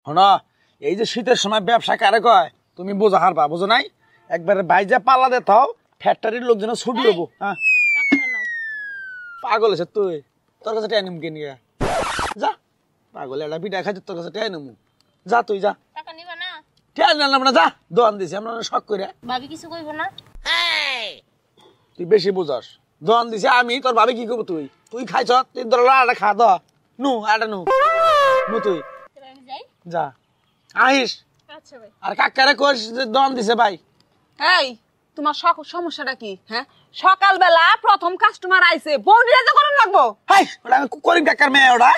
শোনো, এই যে শীতের সময় ব্যবসা কারে কয় তুমি বোঝা হারবা, বুঝো নাই? একবারে বাইজা পাল্লা দে থাও, ফ্যাক্টরির লোকজন ছুটি হবো। হ্যাঁ পাগল আছে তুই, তোর কাছে টেনে মুখে নিয়ে যা। পাগল এটা পিঠা খাইছে, তোর কাছে টেনে নেবো। যা তুই যা, টাকা নিবা না? টেনে নিলাম না, যা। দোয়ান দিছি আমরা শখ করে। ভাবি কিছু কইব না? তুই বেশি বুঝাস। দোয়ান দিছি আমি, তোর ভাবি কি করবো? তুই তুই খাইছ, তুই ধর আটা খা দ নু, আটা নু নু তুই আমি যাই। যা আহিস। আচ্ছা ভাই। আর কাকারে কইস যে দোয়ান দিছে ভাই। এই তোমার সমস্যাটা কি? হ্যাঁ, সকালবেলা প্রথম কাস্টমার আইছে, বন্ডিরা যে করুন লাগবো। হাই ওটা আমি করিম কাকার মেয়ে। ওটা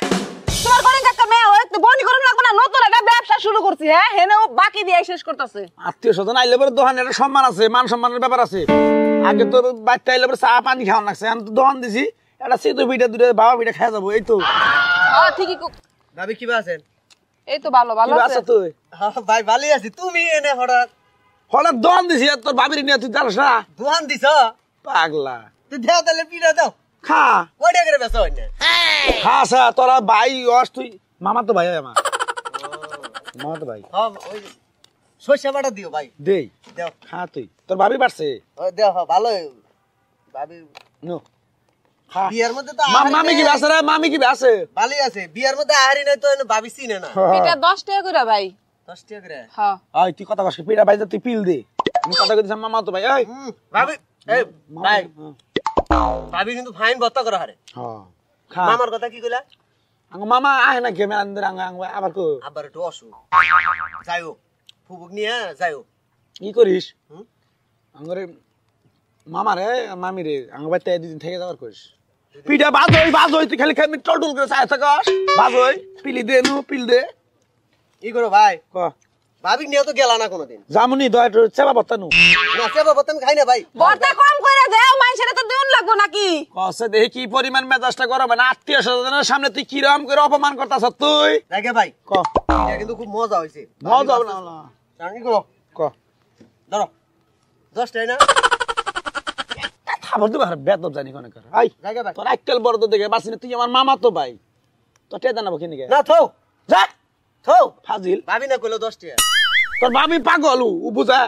তোমার করিম কাকার মেয়ে হয়, বন্ডি করুন লাগবে না? নতুন একটা ব্যবসা শুরু করছি। হ্যাঁ, হেনেও বাকি দিয়ে শেষ করতেছে। আত্মীয় স্বজন আইলে পরে দোকানে একটা সম্মান আছে, মান সম্মানের ব্যাপার আছে। আগে তো বাচ্চা আইলে পরে চা পানি খাওয়ান লাগছে, আমি তো দোকান দিছি একটা সিদ্ধ পিঠা দুটো বাবা পিঠা খাওয়া যাবো। এই তো হ্যাঁ ঠিকই। ভাবি কিবা আছেন? এই তো ভালো ভালো আছে আছে। তুই ভাই ভালোই আছি। তুমি এনে হঠাৎ হঠাৎ দোকান দিছি, আর তোর বাবির নিয়ে তুই জানিস না? দোহান দিছ? পাগলা তুই দেও তাহলে পিঠা দাও। খা কয়টা করে বেচা হয় না? খা সা, তোরা ভাই অস, তুই মামা তো ভাই আমার, মামা তো ভাই। হ্যাঁ ওই সরষে বাটা দিও ভাই। দেই দেও। খা তুই, তোর ভাবি বাড়ছে ও দেও, হ্যাঁ ভালো। ভাবি নো খা। বিয়ার মধ্যে তো মামি কি আছে রে? মামি কি আছে? ভালোই আছে। বিয়ার মধ্যে আহারি নাই তো ভাবি চিনে না। এটা 10 টাকা করে ভাই। 10 টাকা করে? হ্যাঁ। ওই তুই কথা কস, পিঠা ভাই তুই পিল দে। আমি কথা কইছিলাম মামা তো ভাই। ওই ভাবি এই ভাই, হ্যাঁ। ভাবি কিন্তু ফাইন ভত্তা করা হারে। হ্যাঁ খা। মামার কথা কি কইলা? আঙ্গ মামা আহে না কে মেলান্দর আঙ্গ আবার কো আবার একটু অসুখ। যাইও ফুবুক নিয়ে যাইও। ই করিস হুম? আঙ্গরে মামা রে মামি রে আঙ্গ বাইতে দুদিন থেকে যাওয়ার করিস। পিঠা বাজ হই তুই খালি খালি টল টল করে চায় থাকস। বাজ হই পিলি দে নু, পিল দে। ই করো ভাই, ক ভাবি নিয়ে তো গেলা না কোনোদিন। জামুনি দয় তো চেবা বত্তা নু। না সেবা ভত্তা আমি খাই না ভাই। বর্তা কম করে দাও, মানুষের তো দিন লাগবো নাকি? কসে দেখি কি পরিমাণ মেজাজটা গরম হয় না। আত্মীয় স্বজনের সামনে তুই কিরম করে অপমান করতাছ তুই। দেখে ভাই, ক এটা কিন্তু খুব মজা হইছে। মজা হবে না। জানি করো ক ধরো 10 টাকা না? খাবার দিবা বেতন জানি কোনে কর। আই দেখে ভাই তোর আইটেল বড় তো দেখে বাসিনে, তুই আমার মামা তো ভাই। তো টেদা নাবো কিনে না থো যা থো। ফাজিল। ভাবি না কইলো 10 টাকা। তোর ভাবি পাগল ও বুঝা।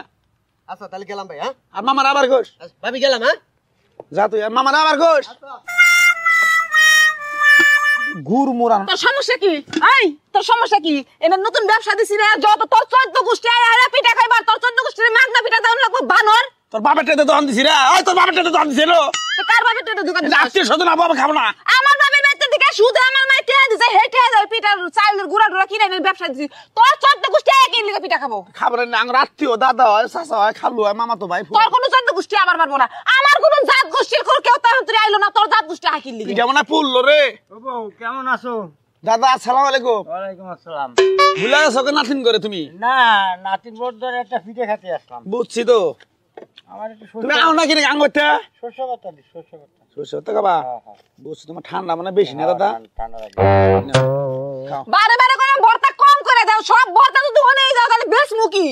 আচ্ছা তাহলে গেলাম ভাই। হ্যাঁ আর মামার আবার ঘোষ। আচ্ছা, ভাবি গেলাম। হ্যাঁ যা তুই, আর মামার আবার ঘোষ। গুড় মুরান। তোর সমস্যা কি? এই তোর সমস্যা কি? এনে নতুন ব্যবসা দিছি রে, যত তোর 14 গোষ্ঠী আয়া পিঠা খাইবার, তোর 14 গোষ্ঠীর মাগনা পিঠা দাও লাগবো বানর। তোর বাপের টেতে দোকান দিছি রে। ওই তোর বাপের টেতে দোকান দিছিল। তো কার ভাবে তোর দোকান দিছিস? আত্মীয় স্বজন আবু আমি খাবো না। আমার বাবার বাড়িতে থেকে শুধু আমার মাই টেয়া দিছে, হে টেয়া দেয় পিঠার চালের গুড়া ডুড়া কিনে এনে ব্যবসা দিছি। তোর 14 গোষ্ঠী আয়া কিনলি পিঠা খাবো? খাবার না, আমার আত্মীয় দাদা হয়, চাচা হয়, খালু হয়, মামা তো ভাই। তোর কোনো 14 গোষ্ঠী আমার পারবো না। আমার কোনো জাত গোষ্ঠীর কোন কেউ তার ভিতরে আইলো না, তোর জাত গোষ্ঠী আয়া কিনলি। পিঠা মনে পুললো রে। কেমন আছো? দাদা আসসালামু আলাইকুম। ওয়ালাইকুম আসসালাম। ভুলে গেছো কে নাতিন করে তুমি? না নাতিন বড়দের একটা পিঠে খেতে আসলাম। বুঝছি তো। আমার একটু তুমি আও না কিনে আঙ্গটা শস্য বাটা দি, শস্য বাটা। সত্যি খাবা? বুঝছি, তোমার ঠান্ডা মানে বেশি না দাদা। ঠান্ডা লাগে। খাও। বারে বারে করে ভর্তা কম করে দাও, সব ভর্তা তো দোকানেই যাও, তাহলে বেশ মুখি।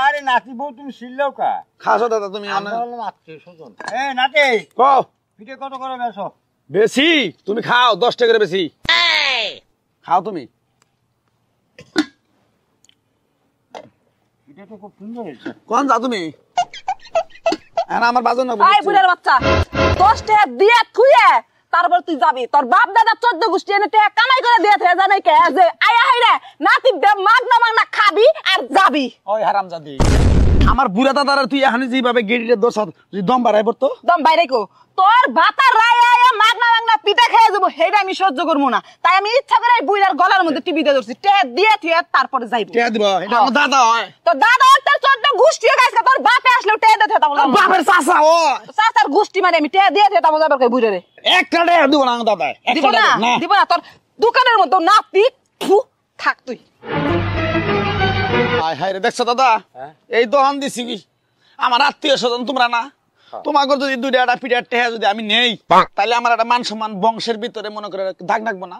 আরে নাতি বউ তুমি ছিললেও কা? খাসো দাদা তুমি? আমরা হলাম আত্মীয় স্বজন। এ নাতি কও পিঠে কত করে বেচো? বেশি তুমি খাও, 10 টাকা করে বেশি খাও তুমি। পিঠে তো খুব সুন্দর হয়েছে। কোন যাও তুমি? আমার বাজন না। আই বুড়ার বাচ্চা, 10 টাকা দিয়ে থুয়ে তারপর তুই যাবি। তোর বাপ দাদা 14 গোষ্ঠী এনে টাকা কামাই করে দিয়ে থে জানাই কে যে আয়া হাইরে নাতি মাগনা মাগনা খাবি আর যাবি। ওই হারামজাদি, আমার বুড়া দাদার তুই এখানে যেভাবে গেড়িতে দোষ যদি দম বাড়াই পড়তো। দম বাইরে কো, তোর ভাতার রায় আয়া মাগনা মাগনা পিঠা খেয়ে যাবো, হেডা আমি সহ্য করবো না। তাই আমি ইচ্ছা করে এই বুইড়ার গলার মধ্যে টিভি দিয়ে ধরছি, টাকা দিয়ে থুয়ে তারপরে যাইবো। টাকা দিব, এটা আমার দাদা হয়। তোর দাদা তোর 14 গোষ্ঠী গাইছে, তোর বাপে আসলেও টাকা দিয়ে থে বললাম। বাপের চাচা ও চাচার গোষ্ঠী মানে আমি টাকা দিয়ে থে যাবার কই বুইড়ারে। একটা টাকা দিব না আমার দাদা, দিব একটা না টাকা না। দিব না, তোর দোকানের মধ্যে নাতি ফু থাক তুই। হায় হায় রে, দেখছো দাদা এই দোকান দিছি কি আমার আত্মীয় স্বজন তোমরা না? তোমাকে যদি দুইটা একটা পিঠার টেহা যদি আমি নেই, তাহলে আমার একটা মান সম্মান বংশের ভিতরে মনে করে দাগ ডাকবো না?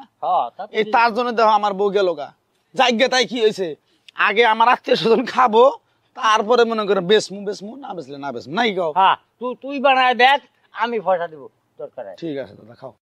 এই তার জন্য দেখো আমার বউ গেল গা। যাইগে তাই কি হয়েছে, আগে আমার আত্মীয় স্বজন খাবো, তারপরে মনে করে বেসমু না বেচলে না বেসমু নাই গাও। হ্যাঁ তুই বানায় দেখ, আমি পয়সা দিব দরকার। ঠিক আছে দাদা, খাও।